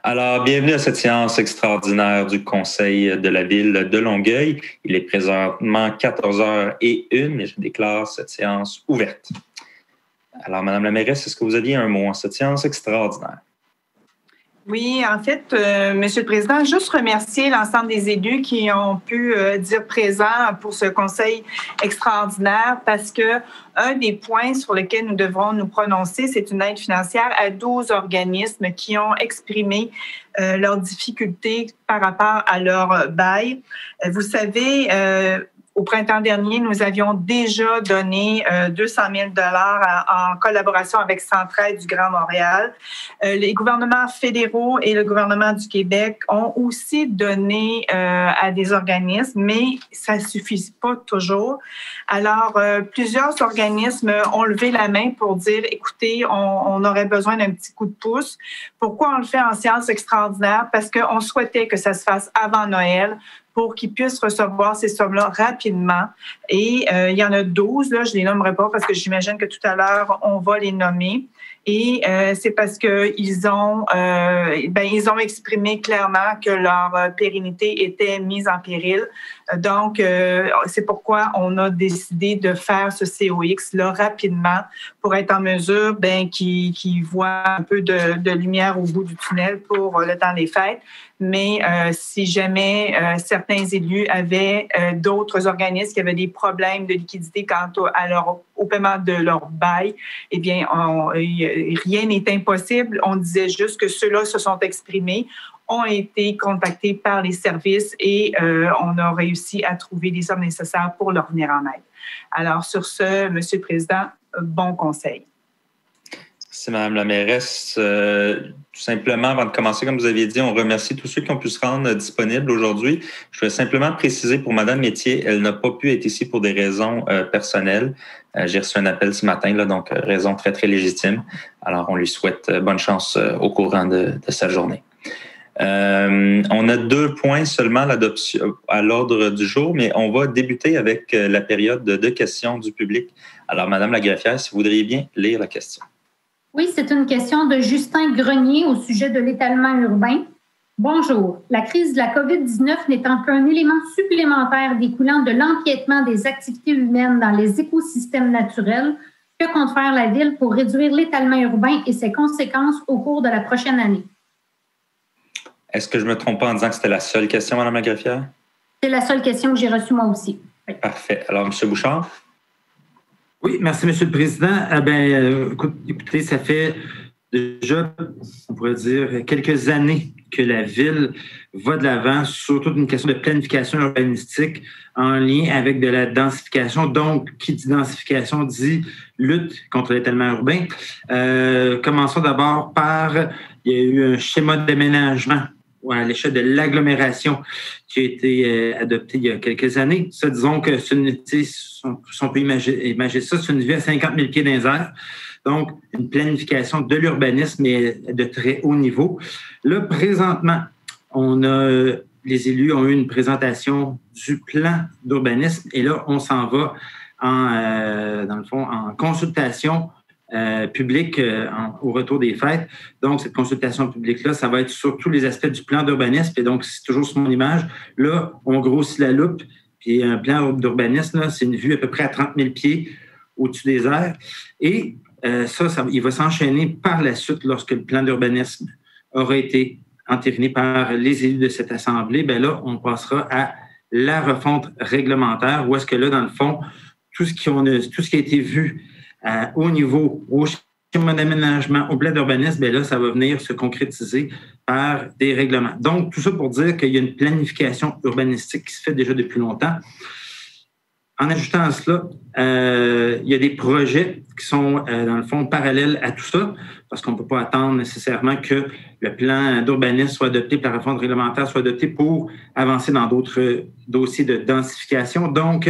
Alors, bienvenue à cette séance extraordinaire du Conseil de la Ville de Longueuil. Il est présentement 14h01 et je déclare cette séance ouverte. Alors, Madame la mairesse, est-ce que vous aviez un mot en cette séance extraordinaire? Oui, en fait, Monsieur le Président, juste remercier l'ensemble des élus qui ont pu dire présent pour ce conseil extraordinaire parce que un des points sur lesquels nous devrons nous prononcer, c'est une aide financière à 12 organismes qui ont exprimé leurs difficultés par rapport à leur bail. Vous savez, au printemps dernier, nous avions déjà donné 200 000 en collaboration avec Centraide du Grand Montréal. Les gouvernements fédéraux et le gouvernement du Québec ont aussi donné à des organismes, mais ça ne suffit pas toujours. Alors, plusieurs organismes ont levé la main pour dire, écoutez, on aurait besoin d'un petit coup de pouce. Pourquoi on le fait en séance extraordinaire? Parce qu'on souhaitait que ça se fasse avant Noël, pour qu'ils puissent recevoir ces sommes-là rapidement. Et il y en a 12, là, je ne les nommerai pas parce que j'imagine que tout à l'heure, on va les nommer. Et c'est parce qu'ils ont, ils ont exprimé clairement que leur pérennité était mise en péril. Donc, c'est pourquoi on a décidé de faire ce COX-là rapidement pour être en mesure qu'ils voient un peu de lumière au bout du tunnel pour le temps des fêtes. Mais si jamais certains élus avaient d'autres organismes qui avaient des problèmes de liquidité quant au paiement de leur bail, eh bien, rien n'est impossible. On disait juste que ceux-là se sont exprimés, ont été contactés par les services et on a réussi à trouver les sommes nécessaires pour leur venir en aide. Alors, sur ce, Monsieur le Président, bon conseil. Merci, Madame la mairesse. Tout simplement, avant de commencer, comme vous aviez dit, on remercie tous ceux qui ont pu se rendre disponibles aujourd'hui. Je vais simplement préciser pour Madame Metier, elle n'a pas pu être ici pour des raisons personnelles. J'ai reçu un appel ce matin, là, donc raison très, très légitime. Alors, on lui souhaite bonne chance au courant de sa journée. On a 2 points seulement à l'ordre du jour, mais on va débuter avec la période de questions du public. Alors, Madame la greffière, si vous voudriez bien lire la question. Oui, c'est une question de Justin Grenier au sujet de l'étalement urbain. Bonjour. La crise de la COVID-19 n'étant qu'un élément supplémentaire découlant de l'empiètement des activités humaines dans les écosystèmes naturels, que compte faire la Ville pour réduire l'étalement urbain et ses conséquences au cours de la prochaine année? Est-ce que je ne me trompe pas en disant que c'était la seule question, Mme la greffière? C'est la seule question que j'ai reçue moi aussi. Oui. Parfait. Alors, M. Bouchard? Oui, merci, M. le Président. Écoutez, ça fait déjà, on pourrait dire, quelques années que la Ville va de l'avant sur toute une question de planification urbanistique en lien avec de la densification. Donc, qui dit densification dit lutte contre l'étalement urbain. Commençons d'abord par, il y a eu un schéma d'aménagement à l'échelle de l'agglomération qui a été adopté il y a quelques années. Ça, disons que c'est une, si on peut imaginer ça, c'est une vue à 50 000 pieds dans les airs. Donc, une planification de l'urbanisme mais de très haut niveau. Là, présentement, les élus ont eu une présentation du plan d'urbanisme et là, on s'en va dans le fond, en consultation public au retour des fêtes. Donc, cette consultation publique-là, ça va être sur tous les aspects du plan d'urbanisme. Et donc, c'est toujours sur mon image. Là, on grossit la loupe. Puis, un plan d'urbanisme, là, c'est une vue à peu près à 30 000 pieds au-dessus des airs. Et il va s'enchaîner par la suite lorsque le plan d'urbanisme aura été entériné par les élus de cette Assemblée. Bien là, on passera à la refonte réglementaire où est-ce que là, dans le fond, tout ce qui a été vu au niveau, au schéma d'aménagement, au plan d'urbanisme, bien là, ça va venir se concrétiser par des règlements. Donc, tout ça pour dire qu'il y a une planification urbanistique qui se fait déjà depuis longtemps. En ajoutant à cela, il y a des projets qui sont, dans le fond, parallèles à tout ça, parce qu'on ne peut pas attendre nécessairement que le plan d'urbanisme soit adopté, que la réforme réglementaire soit adoptée pour avancer dans d'autres dossiers de densification. Donc,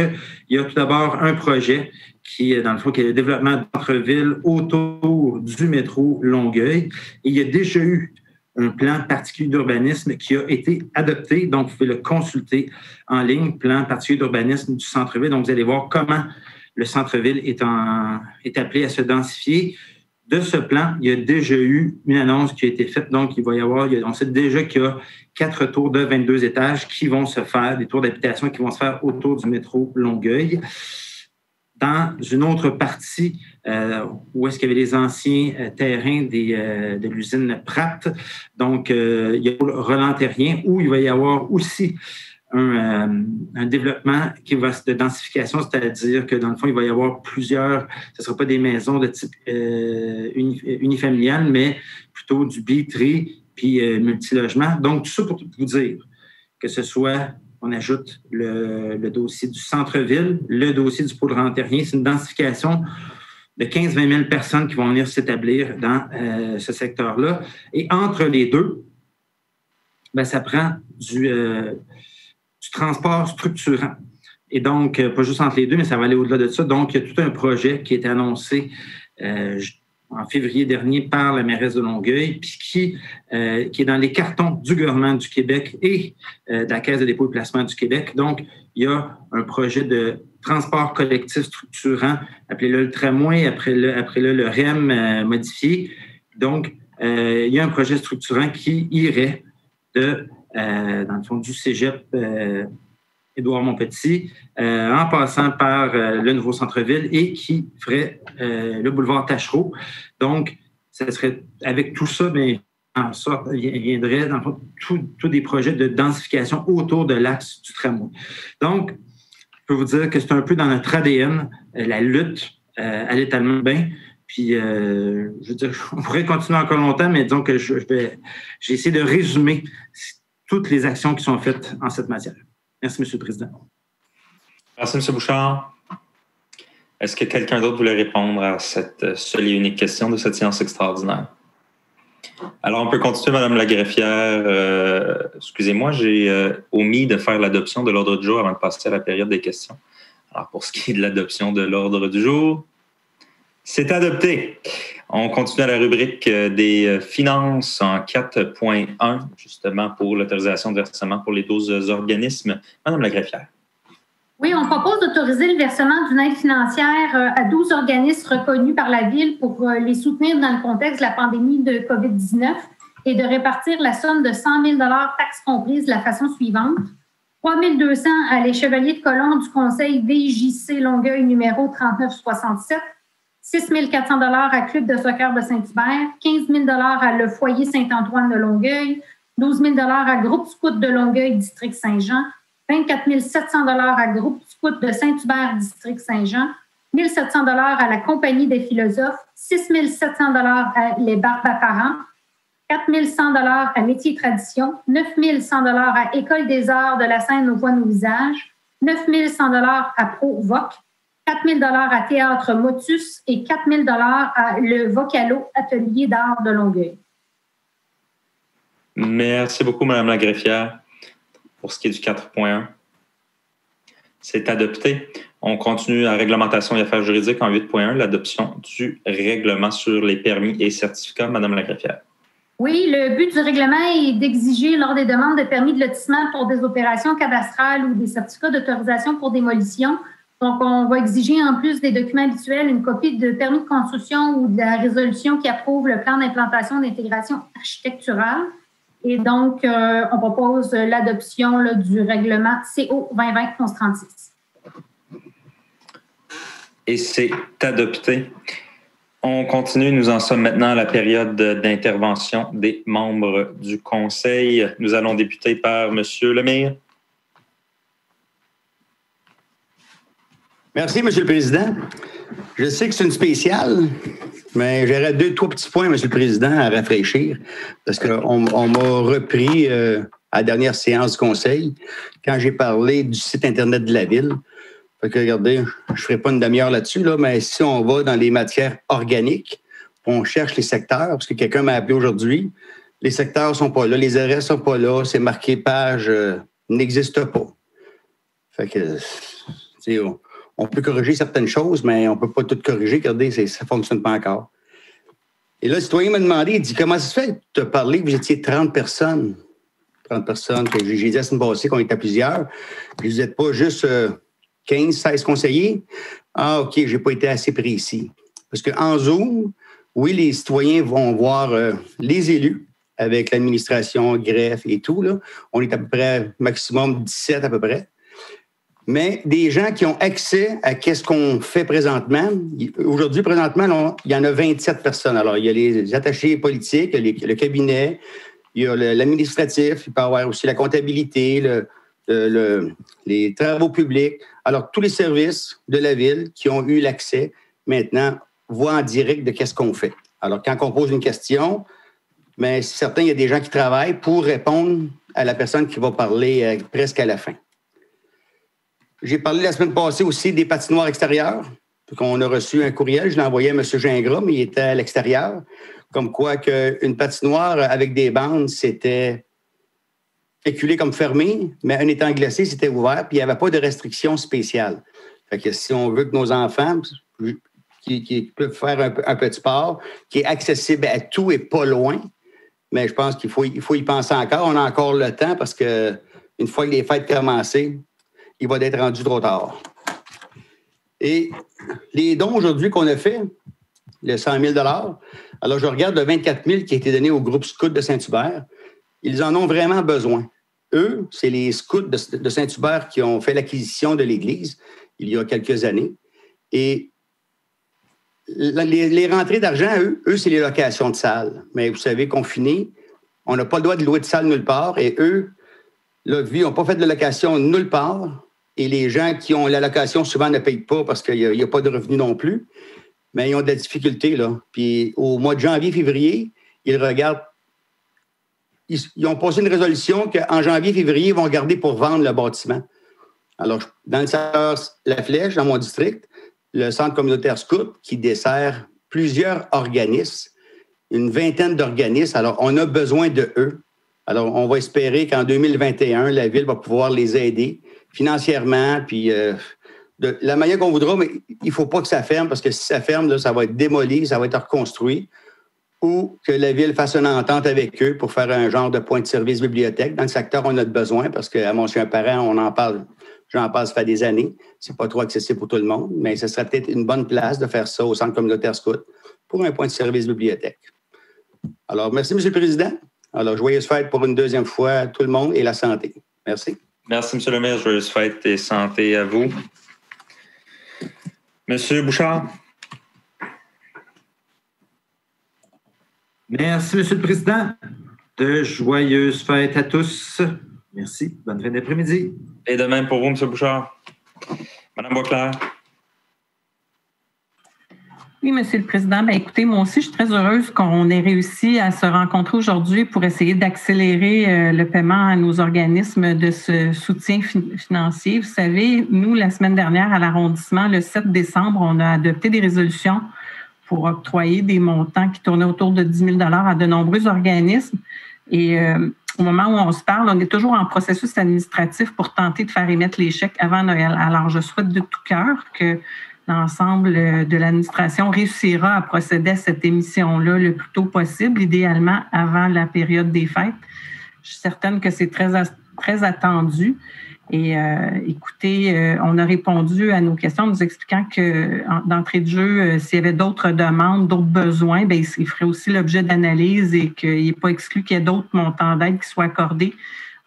il y a tout d'abord un projet qui est, dans le fond, qui est le développement d'entre-villes autour du métro Longueuil. Et il y a déjà eu un plan particulier d'urbanisme qui a été adopté. Donc, vous pouvez le consulter en ligne, plan particulier d'urbanisme du centre-ville. Donc, vous allez voir comment le centre-ville est appelé à se densifier de ce plan, il y a déjà eu une annonce qui a été faite. Donc, on sait déjà qu'il y a 4 tours de 22 étages qui vont se faire, des tours d'habitation qui vont se faire autour du métro Longueuil. Dans une autre partie, où est-ce qu'il y avait les anciens terrains de l'usine Pratt, donc il y a le Roland-Terrien, où il va y avoir aussi un développement qui va de densification, c'est-à-dire que dans le fond, il va y avoir plusieurs, ce ne sera pas des maisons de type unifamilial, mais plutôt du bi-tri puis multilogement. Donc, tout ça pour vous dire que ce soit, on ajoute le dossier du centre-ville, le dossier du pôle Roland-Terrien, c'est une densification de 15-20 000 personnes qui vont venir s'établir dans ce secteur-là. Et entre les deux, ben, ça prend du transport structurant. Et donc, pas juste entre les deux, mais ça va aller au-delà de ça. Donc, il y a tout un projet qui a été annoncé en février dernier par la mairesse de Longueuil, puis qui est dans les cartons du gouvernement du Québec et de la Caisse de dépôt et placement du Québec. Donc, il y a un projet de transport collectif structurant, appelez-le le tramway, après le REM modifié. Donc, il y a un projet structurant qui irait dans le fond, du cégep Édouard-Montpetit, en passant par le nouveau centre-ville et qui ferait le boulevard Tachereau. Donc, ça serait, avec tout ça, mais en sorte, il viendrait, dans le fond, tous des projets de densification autour de l'axe du tramway. Donc, je peux vous dire que c'est un peu dans notre ADN, la lutte à l'étalement urbain. Puis, je veux dire, on pourrait continuer encore longtemps, mais disons que j'ai essayé de résumer toutes les actions qui sont faites en cette matière. Merci, M. le Président. Merci, M. Bouchard. Est-ce que quelqu'un d'autre voulait répondre à cette seule et unique question de cette séance extraordinaire? Alors, on peut continuer, Mme la greffière. Excusez-moi, j'ai omis de faire l'adoption de l'ordre du jour avant de passer à la période des questions. Alors, pour ce qui est de l'adoption de l'ordre du jour, c'est adopté. On continue à la rubrique des finances en 4.1, justement pour l'autorisation de versement pour les 12 organismes. Madame la greffière. Oui, on propose d'autoriser le versement d'une aide financière à 12 organismes reconnus par la Ville pour les soutenir dans le contexte de la pandémie de COVID-19 et de répartir la somme de 100 000 taxes comprises de la façon suivante. 3 200 à les Chevaliers de Colomb du Conseil VJC Longueuil numéro 3967, 6 400 à Club de soccer de Saint-Hubert, 15 000 à Le Foyer Saint-Antoine de Longueuil, 12 000 à Groupe Scout de Longueuil, district Saint-Jean, 24 700 à Groupe Scout de Saint-Hubert, district Saint-Jean, 1 700 à la Compagnie des philosophes, 6 700 à Les Barbes à Parents, 4 100 à Métiers et Traditions, 9 100 à École des arts de la Seine aux voix nos visages, 9 100 à Pro-Voc, 4 000 à Théâtre Motus et 4 000 à le Vocalo Atelier d'art de Longueuil. Merci beaucoup, Mme la greffière. Pour ce qui est du 4.1, c'est adopté. On continue à réglementation et affaires juridiques en 8.1, l'adoption du règlement sur les permis et certificats. Mme la greffière. Oui, le but du règlement est d'exiger lors des demandes de permis de lotissement pour des opérations cadastrales ou des certificats d'autorisation pour démolition. Donc, on va exiger en plus des documents habituels une copie de permis de construction ou de la résolution qui approuve le plan d'implantation d'intégration architecturale. Et donc, on propose l'adoption du règlement CO 2020-36. Et c'est adopté. On continue. Nous en sommes maintenant à la période d'intervention des membres du Conseil. Nous allons débuter par M. Lemire. Merci, M. le Président. Je sais que c'est une spéciale, mais j'aurais 2-3 petits points, M. le Président, à rafraîchir, parce qu'on m'a repris à la dernière séance du Conseil quand j'ai parlé du site Internet de la Ville. Fait que, regardez, je ne ferai pas une demi-heure là-dessus, mais si on va dans les matières organiques, on cherche les secteurs, parce que quelqu'un m'a appelé aujourd'hui, les secteurs ne sont pas là, les arrêts ne sont pas là, c'est marqué page n'existe pas. Fait que, on peut corriger certaines choses, mais on ne peut pas tout corriger. Regardez, ça ne fonctionne pas encore. Et là, le citoyen m'a demandé, il dit, comment ça se fait que tu as parlé que vous étiez 30 personnes? 30 personnes, que j'ai dit la semaine passée qu'on était plusieurs. Puis vous n'êtes pas juste 15, 16 conseillers? Ah, OK, je n'ai pas été assez précis. Parce qu'en Zoom, oui, les citoyens vont voir les élus avec l'administration, greffe et tout. Là. On est à peu près maximum 17 à peu près. Mais des gens qui ont accès à ce qu'on fait présentement. Aujourd'hui, présentement, là, il y en a 27 personnes. Alors, il y a les attachés politiques, le cabinet, il y a l'administratif, il peut y avoir aussi la comptabilité, les travaux publics. Alors, tous les services de la Ville qui ont eu l'accès, maintenant, voient en direct de qu'est-ce qu'on fait. Alors, quand on pose une question, mais c'est certain, il y a des gens qui travaillent pour répondre à la personne qui va parler presque à la fin. J'ai parlé la semaine passée aussi des patinoires extérieures. On a reçu un courriel, je l'ai envoyé à M. Gingras, mais il était à l'extérieur. Comme quoi qu'une patinoire avec des bandes, c'était éculé comme fermé, mais un étang glacé, c'était ouvert, puis il n'y avait pas de restrictions spéciales. Fait que si on veut que nos enfants qui peuvent faire un petit sport, qui est accessible à tout et pas loin, mais je pense qu'il faut y penser encore. On a encore le temps parce que une fois que les fêtes commencent, il va être rendu trop tard. Et les dons aujourd'hui qu'on a fait, le 100 000 $, alors je regarde le 24 000 qui a été donné au groupe Scout de Saint-Hubert. Ils en ont vraiment besoin. Eux, c'est les Scouts de Saint-Hubert qui ont fait l'acquisition de l'Église il y a quelques années. Et les rentrées d'argent, eux, c'est les locations de salles. Mais vous savez, confinés, on n'a pas le droit de louer de salle nulle part. Et eux, là, ils n'ont pas fait de location nulle part. Et les gens qui ont la location, souvent, ne payent pas parce qu'il n'y a pas de revenus non plus. Mais ils ont des difficultés, là. Puis au mois de janvier, février, ils regardent. Ils ont passé une résolution qu'en janvier, février, ils vont garder pour vendre le bâtiment. Alors, dans le secteur La Flèche, dans mon district, le centre communautaire Scout qui dessert plusieurs organismes, une vingtaine d'organismes. Alors, on a besoin de eux. Alors, on va espérer qu'en 2021, la Ville va pouvoir les aider financièrement, puis de la manière qu'on voudra, mais il ne faut pas que ça ferme, parce que si ça ferme, là, ça va être démoli, ça va être reconstruit, ou que la Ville fasse une entente avec eux pour faire un genre de point de service bibliothèque. Dans le secteur, on a besoin, parce qu'à Mont-Saint-Parent, on en parle, j'en parle, ça fait des années. C'est pas trop accessible pour tout le monde, mais ce serait peut-être une bonne place de faire ça au Centre communautaire Scout pour un point de service bibliothèque. Alors, merci, M. le Président. Alors, joyeuses fêtes pour une deuxième fois à tout le monde et la santé. Merci. Merci, M. le maire. Joyeuses fêtes et santé à vous. M. Bouchard. Merci, M. le Président. De joyeuses fêtes à tous. Merci. Bonne fin d'après-midi. Et de même pour vous, M. Bouchard. Mme Boisclair. Oui, Monsieur le Président. Bien, écoutez, moi aussi, je suis très heureuse qu'on ait réussi à se rencontrer aujourd'hui pour essayer d'accélérer le paiement à nos organismes de ce soutien financier. Vous savez, nous, la semaine dernière, à l'arrondissement, le 7 décembre, on a adopté des résolutions pour octroyer des montants qui tournaient autour de 10 000 $ à de nombreux organismes. Et au moment où on se parle, on est toujours en processus administratif pour tenter de faire émettre les chèques avant Noël. Alors, je souhaite de tout cœur que l'ensemble de l'administration réussira à procéder à cette émission-là le plus tôt possible, idéalement avant la période des fêtes. Je suis certaine que c'est très attendu. Et écoutez, on a répondu à nos questions en nous expliquant que d'entrée de jeu, s'il y avait d'autres demandes, d'autres besoins, bien, il ferait aussi l'objet d'analyse et qu'il n'est pas exclu qu'il y ait d'autres montants d'aide qui soient accordés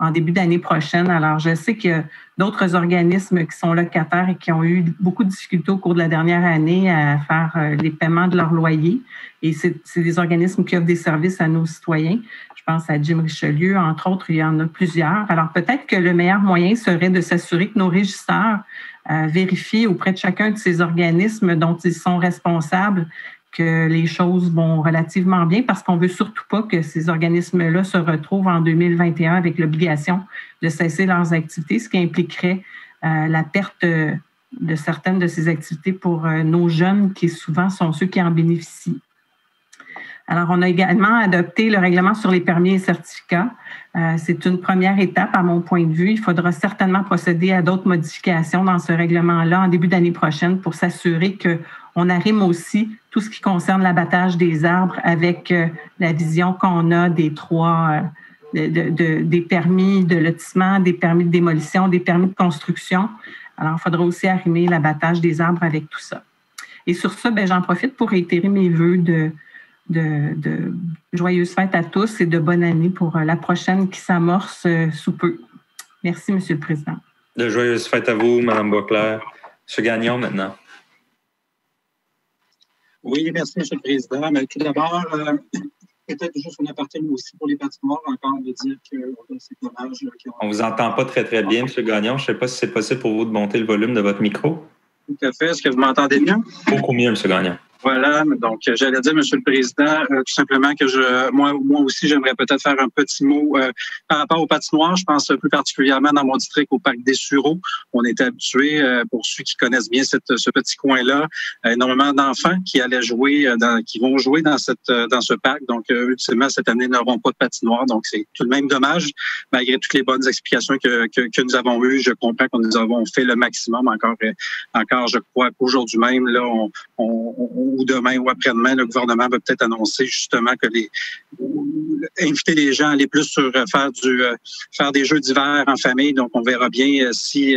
en début d'année prochaine. Alors, je sais qu'il y a d'autres organismes qui sont locataires et qui ont eu beaucoup de difficultés au cours de la dernière année à faire les paiements de leur loyer. Et c'est des organismes qui offrent des services à nos citoyens. Je pense à Jim Richelieu, entre autres, il y en a plusieurs. Alors, peut-être que le meilleur moyen serait de s'assurer que nos régisseurs vérifient auprès de chacun de ces organismes dont ils sont responsables que les choses vont relativement bien, parce qu'on ne veut surtout pas que ces organismes-là se retrouvent en 2021 avec l'obligation de cesser leurs activités, ce qui impliquerait la perte de certaines de ces activités pour nos jeunes qui souvent sont ceux qui en bénéficient. Alors, on a également adopté le règlement sur les permis et certificats. C'est une première étape à mon point de vue. Il faudra certainement procéder à d'autres modifications dans ce règlement-là en début d'année prochaine pour s'assurer qu'on arrime aussi tout ce qui concerne l'abattage des arbres avec la vision qu'on a des des permis de lotissement, des permis de démolition, des permis de construction. Alors, il faudra aussi arrimer l'abattage des arbres avec tout ça. Et sur ça, bien, j'en profite pour réitérer mes vœux de joyeuses fêtes à tous et de bonne année pour la prochaine qui s'amorce sous peu. Merci, M. le Président. De joyeuses fêtes à vous, Mme Boisclair. M. Gagnon, maintenant. Oui, merci, M. le Président. Mais tout d'abord, peut-être juste un aparté aussi pour les patinoires, encore de dire que c'est dommage. On ne vous entend pas très, très bien, M. Gagnon. Je ne sais pas si c'est possible pour vous de monter le volume de votre micro. Tout à fait. Est-ce que vous m'entendez mieux? Beaucoup mieux, M. Gagnon. Voilà, donc j'allais dire, Monsieur le Président, tout simplement que moi aussi, j'aimerais peut-être faire un petit mot par rapport aux patinoires. Je pense plus particulièrement dans mon district au parc des Sureaux. On est habitué, pour ceux qui connaissent bien ce petit coin-là, énormément d'enfants qui allaient jouer, qui vont jouer dans ce parc. Donc, ultimement, cette année, n'auront pas de patinoire. Donc, c'est tout de même dommage, malgré toutes les bonnes explications que nous avons eues. Je comprends que nous avons fait le maximum. Encore, je crois qu'aujourd'hui même, là, ou demain ou après-demain, le gouvernement va peut-être annoncer justement que inviter les gens à aller plus sur faire des jeux d'hiver en famille. Donc, on verra bien si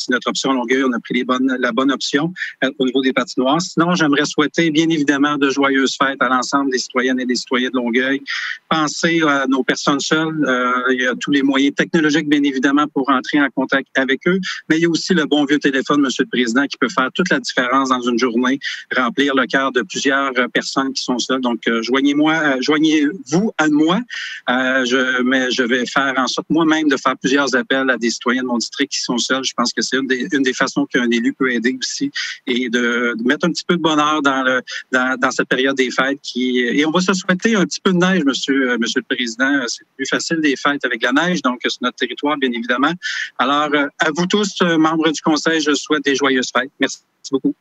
notre option Longueuil, on a pris la bonne option au niveau des patinoires. Sinon, j'aimerais souhaiter bien évidemment de joyeuses fêtes à l'ensemble des citoyennes et des citoyens de Longueuil. Pensez à nos personnes seules. Il y a tous les moyens technologiques, bien évidemment, pour entrer en contact avec eux. Mais il y a aussi le bon vieux téléphone, Monsieur le Président, qui peut faire toute la différence dans une journée, remplir le cœur de plusieurs personnes qui sont seules. Donc, joignez-vous à moi. Mais je vais faire en sorte moi-même de faire plusieurs appels à des citoyens de mon district qui sont seuls. Je pense que c'est une des façons qu'un élu peut aider aussi et de mettre un petit peu de bonheur dans cette période des fêtes. Et on va se souhaiter un petit peu de neige, Monsieur le Président. C'est plus facile des fêtes avec la neige, donc sur notre territoire, bien évidemment. Alors, à vous tous, membres du Conseil, je souhaite des joyeuses fêtes. Merci beaucoup.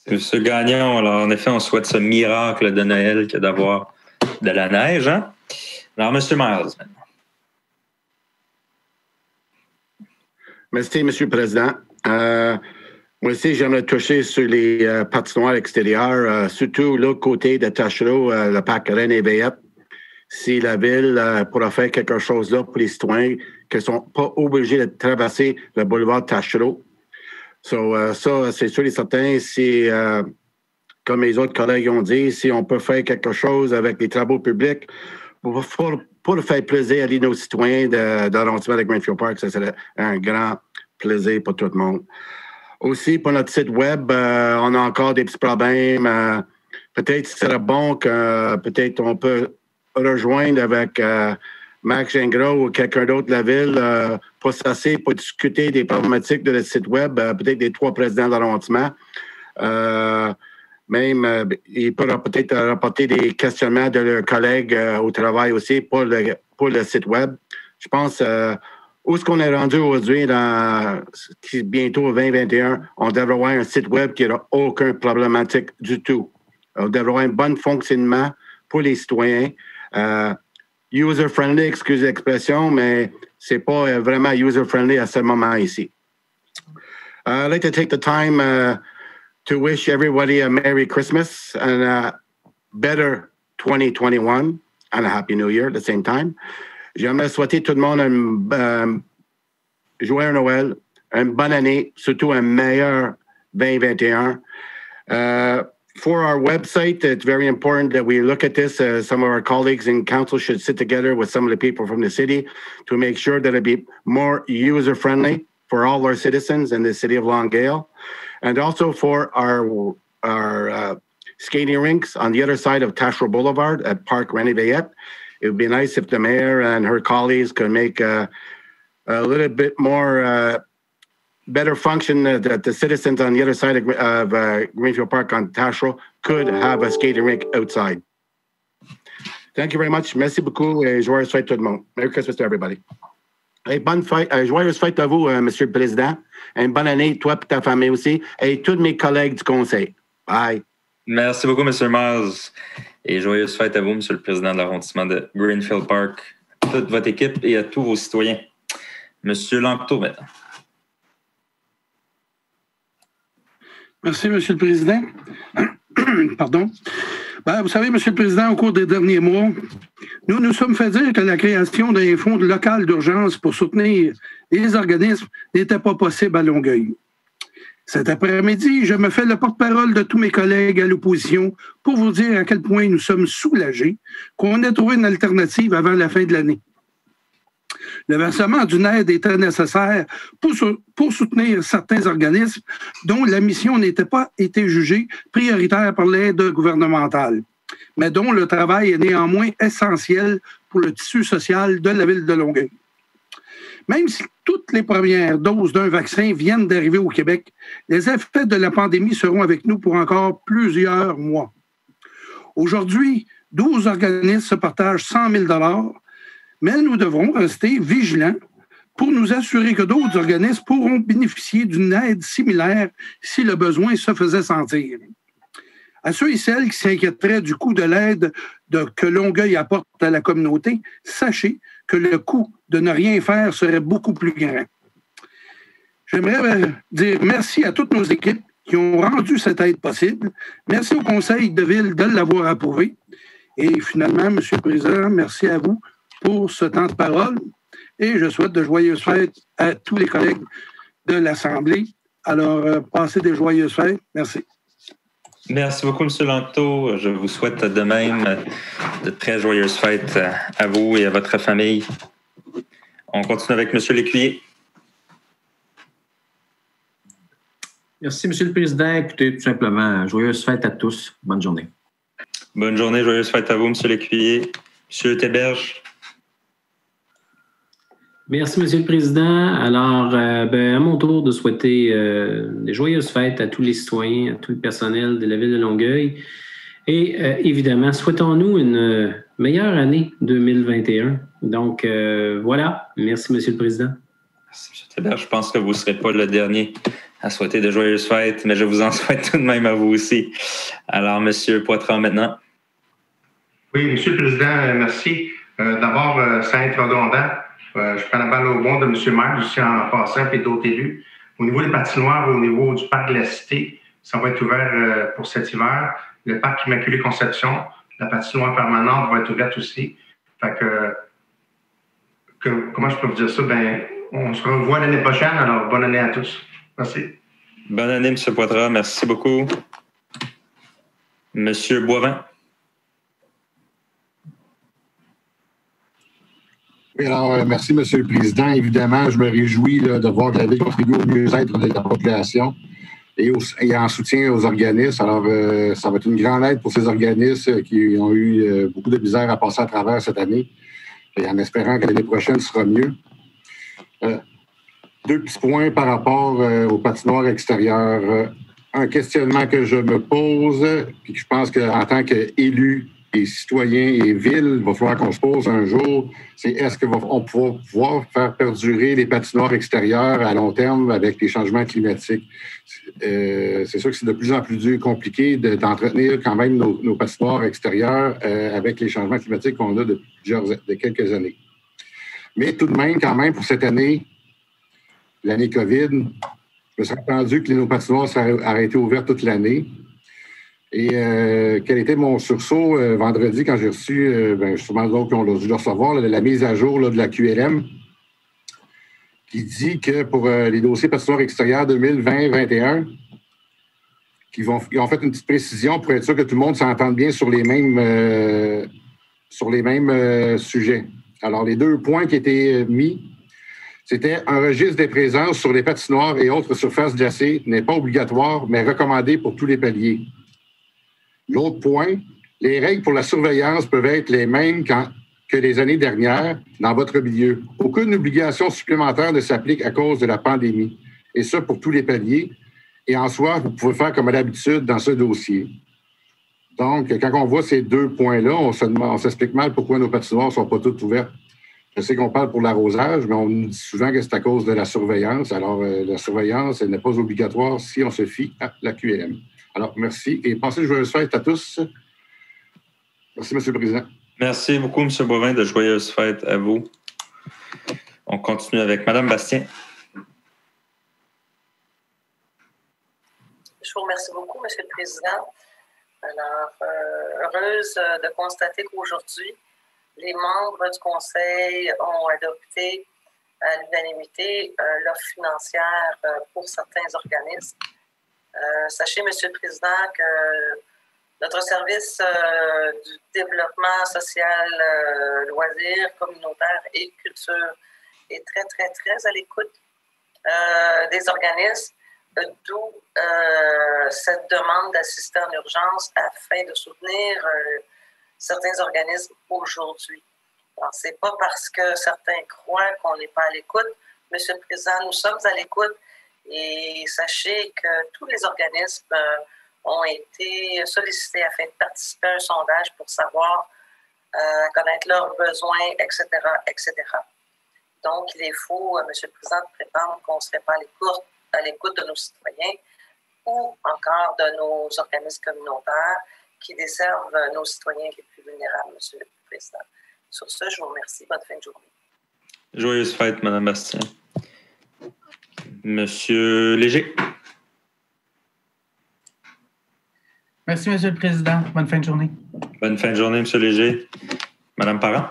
Monsieur Gagnon, alors en effet, on souhaite ce miracle de Noël que d'avoir de la neige. Hein? Alors, M. Miles, maintenant. Merci, M. le Président. Moi aussi, j'aimerais toucher sur les patinoires extérieurs, surtout l'autre côté de Tachereau, le parc René Veillette. Si la Ville pourra faire quelque chose là pour les citoyens qui ne sont pas obligés de traverser le boulevard Tachereau. Ça, c'est sûr et certain, si, comme les autres collègues ont dit, si on peut faire quelque chose avec les travaux publics pour faire plaisir à nos citoyens d'arrondissement de Greenfield Park, ça serait un grand plaisir pour tout le monde. Aussi, pour notre site web, on a encore des petits problèmes. Peut-être ce serait bon que peut-être on peut rejoindre avec Max Gingras ou quelqu'un d'autre de la Ville pour s'asseoir, pour discuter des problématiques de notre site web, peut-être des 3 présidents d'arrondissement. Ils pourront peut-être rapporter des questionnements de leurs collègues au travail aussi pour le site web. Je pense, où est-ce qu'on est rendu aujourd'hui, bientôt 2021, on devrait avoir un site web qui n'aura aucun problématique du tout. On devrait avoir un bon fonctionnement pour les citoyens. User-friendly, excusez l'expression, mais c'est pas vraiment user-friendly à ce moment ici. I'd like to take the time to wish everybody a Merry Christmas and a better 2021 and a Happy New Year at the same time. J'aimerais souhaiter tout le monde un joyeux Noël, une bonne année, surtout un meilleur 2021. For our website, it's very important that we look at this. Some of our colleagues in council should sit together with some of the people from the city to make sure that it be more user-friendly for all our citizens in the city of Longueuil. And also for our skating rinks on the other side of Tachereau Boulevard at Parc René Veillette. It would be nice if the mayor and her colleagues could make a little bit more better function that the citizens on the other side of Greenfield Park on Tachereau could have a skating rink outside. Thank you very much. Merci beaucoup et joyeuse fête tout le monde. Merry Christmas to everybody. Et bonne fête, joyeuse fête à vous, Monsieur le Président. Et une bonne année, toi et ta famille aussi, et tous mes collègues du Conseil. Bye. Merci beaucoup, M. Miles. Et joyeuse fête à vous, M. le Président de l'arrondissement de Greenfield Park, à toute votre équipe et à tous vos citoyens. M. Lanctot, maintenant. Merci, M. le Président. Pardon. Vous savez, M. le Président, au cours des derniers mois, nous nous sommes fait dire que la création d'un fonds local d'urgence pour soutenir les organismes n'était pas possible à Longueuil. Cet après-midi, je me fais le porte-parole de tous mes collègues à l'opposition pour vous dire à quel point nous sommes soulagés qu'on ait trouvé une alternative avant la fin de l'année. Le versement d'une aide était nécessaire pour soutenir certains organismes dont la mission n'était pas été jugée prioritaire par l'aide gouvernementale, mais dont le travail est néanmoins essentiel pour le tissu social de la ville de Longueuil. Même si toutes les premières doses d'un vaccin viennent d'arriver au Québec, les effets de la pandémie seront avec nous pour encore plusieurs mois. Aujourd'hui, 12 organismes se partagent 100 000 $, mais nous devrons rester vigilants pour nous assurer que d'autres organismes pourront bénéficier d'une aide similaire si le besoin se faisait sentir. À ceux et celles qui s'inquiéteraient du coût de l'aide que Longueuil apporte à la communauté, sachez que le coût de ne rien faire serait beaucoup plus grand. J'aimerais dire merci à toutes nos équipes qui ont rendu cette aide possible. Merci au Conseil de ville de l'avoir approuvé. Et finalement, M. le Président, merci à vous pour ce temps de parole. Et je souhaite de joyeuses fêtes à tous les collègues de l'Assemblée. Alors, passez des joyeuses fêtes. Merci. Merci beaucoup, M. Lanto. Je vous souhaite de même de très joyeuses fêtes à vous et à votre famille. On continue avec M. Lécuyer. Merci, M. le Président. Écoutez, tout simplement, joyeuses fêtes à tous. Bonne journée. Bonne journée, joyeuses fêtes à vous, M. Lécuyer. M. Théberge. Merci, M. le Président. Alors, à mon tour de souhaiter des joyeuses fêtes à tous les citoyens, à tout le personnel de la ville de Longueuil. Et évidemment, souhaitons-nous une meilleure année 2021. Donc, voilà. Merci, M. le Président. Merci, M. Théberge. Je pense que vous ne serez pas le dernier à souhaiter de joyeuses fêtes, mais je vous en souhaite tout de même à vous aussi. Alors, M. Poitras, maintenant. Oui, M. le Président, merci. D'abord, sans être redondant, je prends la balle au bon de M. Maire, aussi en passant, et d'autres élus. Au niveau des patinoires, au niveau du parc de la Cité, ça va être ouvert pour cet hiver. Le parc Immaculée Conception, la patinoire permanente va être ouverte aussi. Fait que comment je peux vous dire ça? Ben, on se revoit l'année prochaine, alors bonne année à tous. Merci. Bonne année, M. Poitras. Merci beaucoup. M. Boivin. Oui, alors, merci, M. le Président. Évidemment, je me réjouis là, de voir que la Ville contribue au mieux-être de la population et en soutien aux organismes. Alors, ça va être une grande aide pour ces organismes qui ont eu beaucoup de misère à passer à travers cette année, et en espérant que l'année prochaine sera mieux. Deux petits points par rapport aux patinoires extérieures. Un questionnement que je me pose, puis que je pense qu'en tant qu'élu et citoyen et ville, il va falloir qu'on se pose un jour, c'est est-ce qu'on va pouvoir faire perdurer les patinoires extérieures à long terme avec les changements climatiques? C'est sûr que c'est de plus en plus compliqué d'entretenir quand même nos patinoires extérieures avec les changements climatiques qu'on a de quelques années. Mais tout de même, quand même, pour cette année, l'année COVID, je me suis entendu que nos patinoires auraient été ouvertes toute l'année. Et quel était mon sursaut vendredi quand j'ai reçu, sûrement d'autres qu'on a dû le recevoir, la mise à jour là, de la QLM, qui dit que pour les dossiers patinoires extérieurs 2020-2021, ils ont fait une petite précision pour être sûr que tout le monde s'entende bien sur les mêmes sujets. Alors, les 2 points qui étaient mis, c'était un registre des présences sur les patinoires et autres surfaces glacées n'est pas obligatoire, mais recommandé pour tous les paliers. L'autre point, les règles pour la surveillance peuvent être les mêmes que les années dernières dans votre milieu. Aucune obligation supplémentaire ne s'applique à cause de la pandémie. Et ça pour tous les paliers. Et en soi, vous pouvez faire comme à l'habitude dans ce dossier. Donc, quand on voit ces 2 points-là, on s'explique mal pourquoi nos patinoires ne sont pas toutes ouvertes. Je sais qu'on parle pour l'arrosage, mais on nous dit souvent que c'est à cause de la surveillance. Alors, la surveillance, elle n'est pas obligatoire si on se fie à la QLM. Alors, merci et passez de joyeuses fêtes à tous. Merci, M. le Président. Merci beaucoup, M. Boivin, de joyeuses fêtes à vous. On continue avec Mme Bastien. Je vous remercie beaucoup, M. le Président. Alors, heureuse de constater qu'aujourd'hui, les membres du Conseil ont adopté à l'unanimité l'offre financière pour certains organismes Sachez, Monsieur le Président, que notre service du développement social, loisirs, communautaire et culture est très, très, très à l'écoute des organismes, d'où cette demande d'assister en urgence afin de soutenir certains organismes aujourd'hui. Alors, ce n'est pas parce que certains croient qu'on n'est pas à l'écoute. Monsieur le Président, nous sommes à l'écoute et sachez que tous les organismes ont été sollicités afin de participer à un sondage pour savoir connaître leurs besoins, etc., etc. Donc, il est faux, Monsieur le Président, de prétendre qu'on ne serait pas à l'écoute de nos citoyens ou encore de nos organismes communautaires qui desservent nos citoyens les plus vulnérables, Monsieur le Président. Sur ce, je vous remercie. Bonne fin de journée. Joyeuse fête, Mme Bastien. Monsieur Léger. Merci, Monsieur le Président. Bonne fin de journée. Bonne fin de journée, Monsieur Léger. Madame Parent.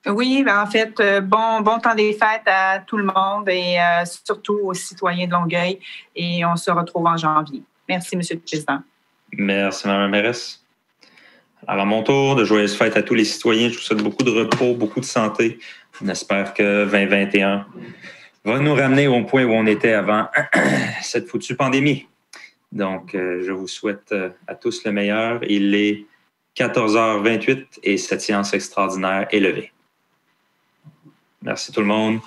Oui, ben en fait, bon temps des fêtes à tout le monde et surtout aux citoyens de Longueuil. Et on se retrouve en janvier. Merci, Monsieur le Président. Merci, Mme la mairesse. Alors, à mon tour, de joyeuses fêtes à tous les citoyens. Je vous souhaite beaucoup de repos, beaucoup de santé. On espère que 2021 va nous ramener au point où on était avant cette foutue pandémie. Donc, je vous souhaite à tous le meilleur. Il est 14h28 et cette séance extraordinaire est levée. Merci tout le monde.